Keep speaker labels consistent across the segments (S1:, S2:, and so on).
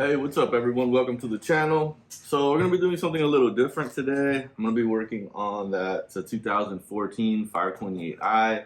S1: Hey, what's up everyone? Welcome to the channel. So we're going to be doing something a little different today. I'm going to be working on that 2014 528i.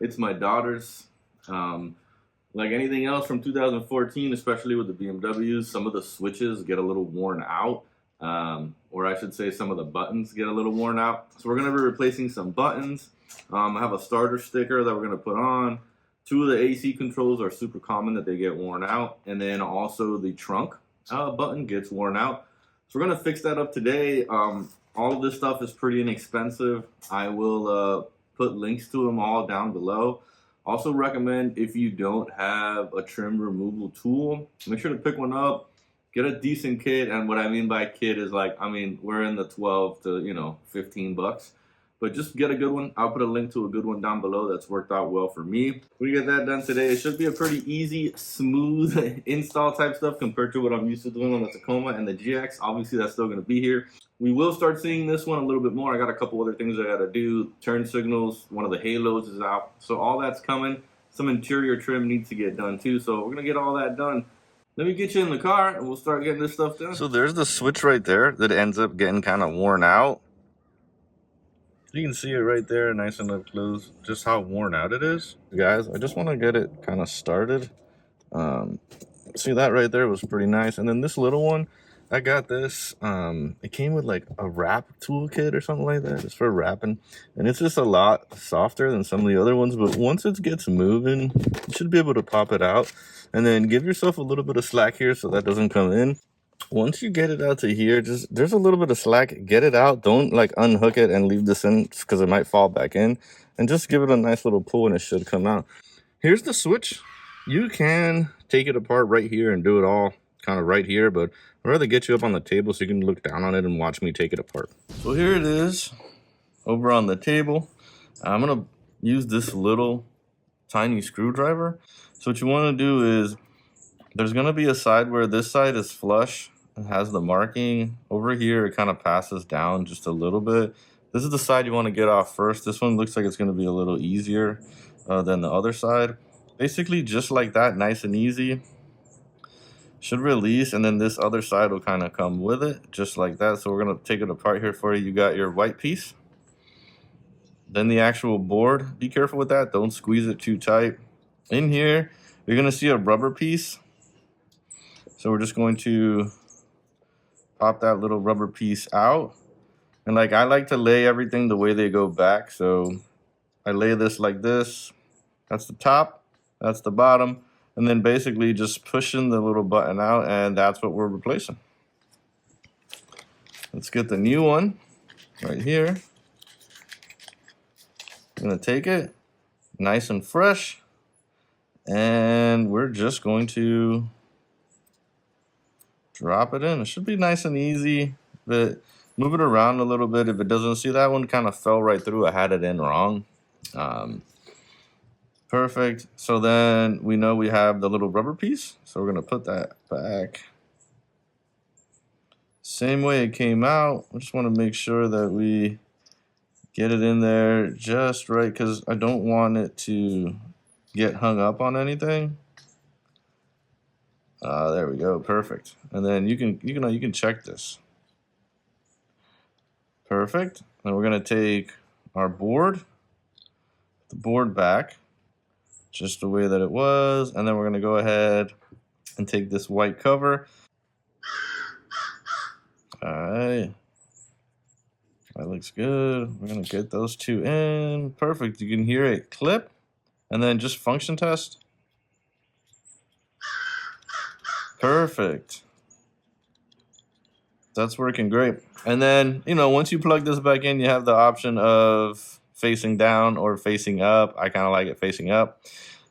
S1: It's my daughter's. Like anything else from 2014, especially with the BMWs, some of the switches get a little worn out. Or I should say some of the buttons get a little worn out. So we're going to be replacing some buttons. I have a starter sticker that we're going to put on. Two of the AC controls are super common that they get worn out. And then also the trunk button gets worn out. So we're going to fix that up today. All of this stuff is pretty inexpensive. I will put links to them all down below. Also recommend, if you don't have a trim removal tool, make sure to pick one up. Get a decent kit. And what I mean by kit is we're in the 12 to 15 bucks. But just get a good one. I'll put a link to a good one down below that's worked out well for me. We get that done today. It should be a pretty easy, smooth install type stuff compared to what I'm used to doing on the Tacoma and the GX. Obviously, that's still going to be here. We will start seeing this one a little bit more. I got a couple other things I got to do. Turn signals, one of the halos is out. So all that's coming. Some interior trim needs to get done too. So we're going to get all that done. Let me get you in the car and we'll start getting this stuff done. So there's the switch right there that ends up getting kind of worn out. You can see it right there, nice and up close, just how worn out it is. Guys, I just want to get it kind of started. See, that right there was pretty nice. And then this little one, I got this. It came with like a wrap toolkit or something like that. It's for wrapping. And it's just a lot softer than some of the other ones. But once it gets moving, you should be able to pop it out. And then give yourself a little bit of slack here so that doesn't come in. Once you get it out to here, just there's a little bit of slack. Get it out. Don't like unhook it and leave this in because it might fall back in. And just give it a nice little pull and it should come out. Here's the switch. You can take it apart right here and do it all kind of right here, but I'd rather get you up on the table so you can look down on it and watch me take it apart. So here it is over on the table. I'm going to use this little tiny screwdriver. So what you want to do is there's going to be a side where this side is flush. It has the marking. Over here, it kind of passes down just a little bit. This is the side you want to get off first. This one looks like it's going to be a little easier than the other side. Basically, just like that, nice and easy. Should release, and then this other side will kind of come with it, just like that. So we're going to take it apart here for you. You got your white piece. Then the actual board. Be careful with that. Don't squeeze it too tight. In here, you're going to see a rubber piece. So we're just going to pop that little rubber piece out. And like I like to lay everything the way they go back. So I lay this like this. That's the top. That's the bottom. And then basically just pushing the little button out, and that's what we're replacing. Let's get the new one right here. I'm gonna take it nice and fresh. And we're just going to drop it in. It should be nice and easy, but move it around a little bit. If it doesn't, see that one kind of fell right through. I had it in wrong. Perfect. So then we know we have the little rubber piece. So we're going to put that back. Same way it came out. I just want to make sure that we get it in there just right because I don't want it to get hung up on anything. There we go, perfect. And then you can check this. Perfect. And we're gonna take our board, the board back, just the way that it was, and then we're gonna go ahead and take this white cover. All right, that looks good. We're gonna get those two in. Perfect. You can hear it clip, and then just function test. Perfect. That's working great. And then, once you plug this back in, you have the option of facing down or facing up. I kind of like it facing up.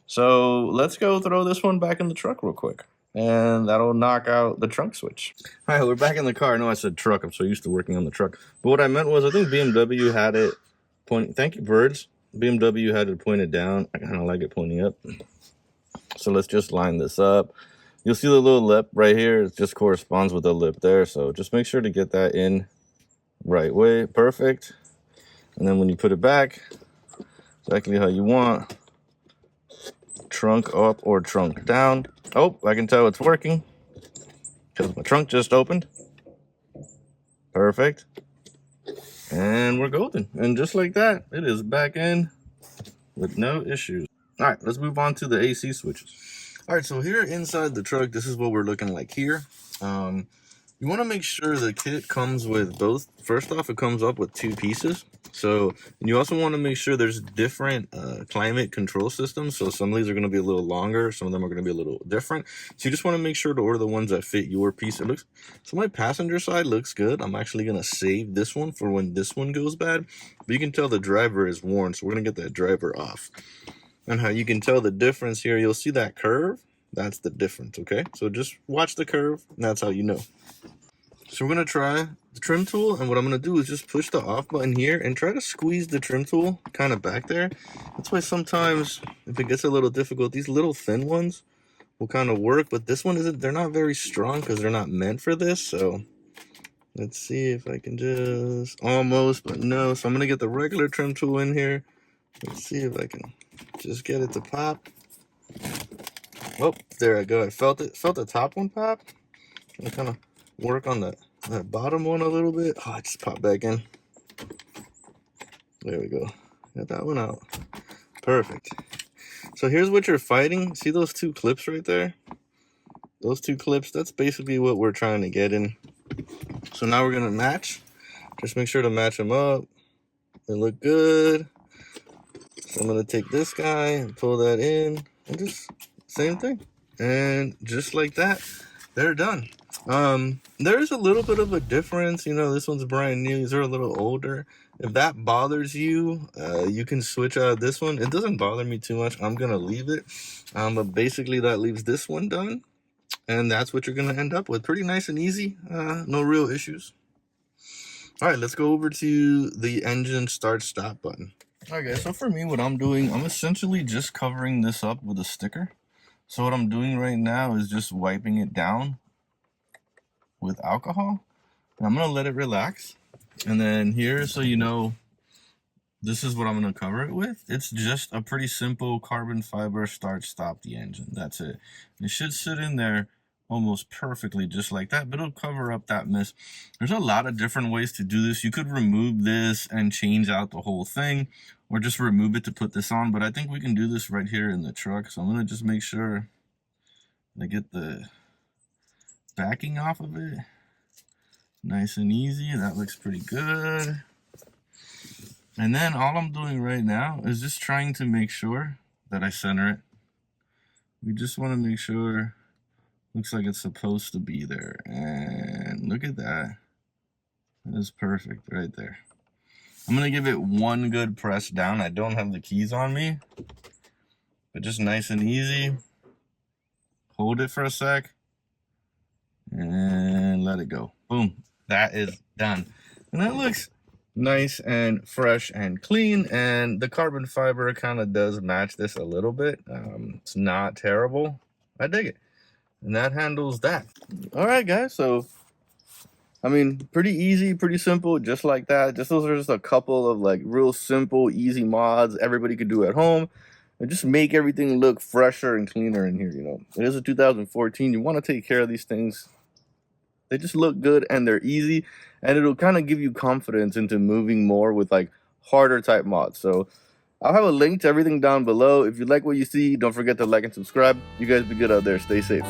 S1: So let's go throw this one back in the truck real quick. And that'll knock out the trunk switch. All right, we're back in the car. I know I said truck. I'm so used to working on the truck. But what I meant was I think BMW had it pointing. Thank you, birds. BMW had it pointed down. I kind of like it pointing up. So let's just line this up. You'll see the little lip right here. It just corresponds with the lip there. So just make sure to get that in right way. Perfect. And then when you put it back, exactly how you want. Trunk up or trunk down. Oh, I can tell it's working. because my trunk just opened. Perfect. And we're golden. And just like that, it is back in with no issues. All right, let's move on to the AC switches. All right, so here inside the truck, this is what we're looking like here. You want to make sure the kit comes with both. First off, it comes up with 2 pieces. So, and you also want to make sure there's different climate control systems. So some of these are going to be a little longer. Some of them are going to be a little different. So you just want to make sure to order the ones that fit your piece. It looks, so my passenger side looks good. I'm actually going to save this one for when this one goes bad. But you can tell the driver is worn. So we're going to get that driver off. And how you can tell the difference here, you'll see that curve. That's the difference, okay? So just watch the curve, and that's how you know. So we're going to try the trim tool, and what I'm going to do is just push the off button here and try to squeeze the trim tool kind of back there. That's why sometimes if it gets a little difficult, these little thin ones will kind of work, but this one isn't. They're not very strong because they're not meant for this. So let's see if I can just almost, but no. So I'm going to get the regular trim tool in here. Let's see if I can just get it to pop. Oh, there I go. I felt it. Felt the top one pop. I'm kind of work on that bottom one a little bit. Oh, I just popped back in. There we go. Got that one out. Perfect. So here's what you're fighting. See those 2 clips right there? Those 2 clips, that's basically what we're trying to get in. So now we're going to match. Just make sure to match them up. They look good. So I'm going to take this guy and pull that in. And just same thing. And just like that, they're done. There's a little bit of a difference. You know, this one's brand new. These are a little older. If that bothers you, you can switch out this one. It doesn't bother me too much. I'm gonna leave it. But basically that leaves this one done. And that's what you're gonna end up with. Pretty nice and easy. No real issues. All right, let's go over to the engine start stop button. All right, guys, so for me, what I'm doing, I'm essentially just covering this up with a sticker. So what I'm doing right now is just wiping it down with alcohol. And I'm going to let it relax. And then here, so you know, this is what I'm going to cover it with. It's just a pretty simple carbon fiber start stop the engine. That's it. It should sit in there almost perfectly just like that, but it'll cover up that mess. There's a lot of different ways to do this. You could remove this and change out the whole thing, or just remove it to put this on, but I think we can do this right here in the truck. So I'm going to just make sure I get the backing off of it nice and easy. That looks pretty good. And then all I'm doing right now is just trying to make sure that I center it. We just want to make sure looks like it's supposed to be there. And look at that. That is perfect right there. I'm going to give it one good press down. I don't have the keys on me, but just nice and easy. Hold it for a sec and let it go. Boom. That is done. And that looks nice and fresh and clean. And the carbon fiber kind of does match this a little bit. It's not terrible. I dig it. And that handles that. All right, guys. So, I mean, pretty easy, pretty simple, just like that. Just those are just a couple of like real simple, easy mods everybody could do at home. And just make everything look fresher and cleaner in here, you know. It is a 2014. You want to take care of these things. They just look good and they're easy. And it'll kind of give you confidence into moving more with like harder type mods. So I'll have a link to everything down below. If you like what you see, don't forget to like and subscribe. You guys be good out there. Stay safe.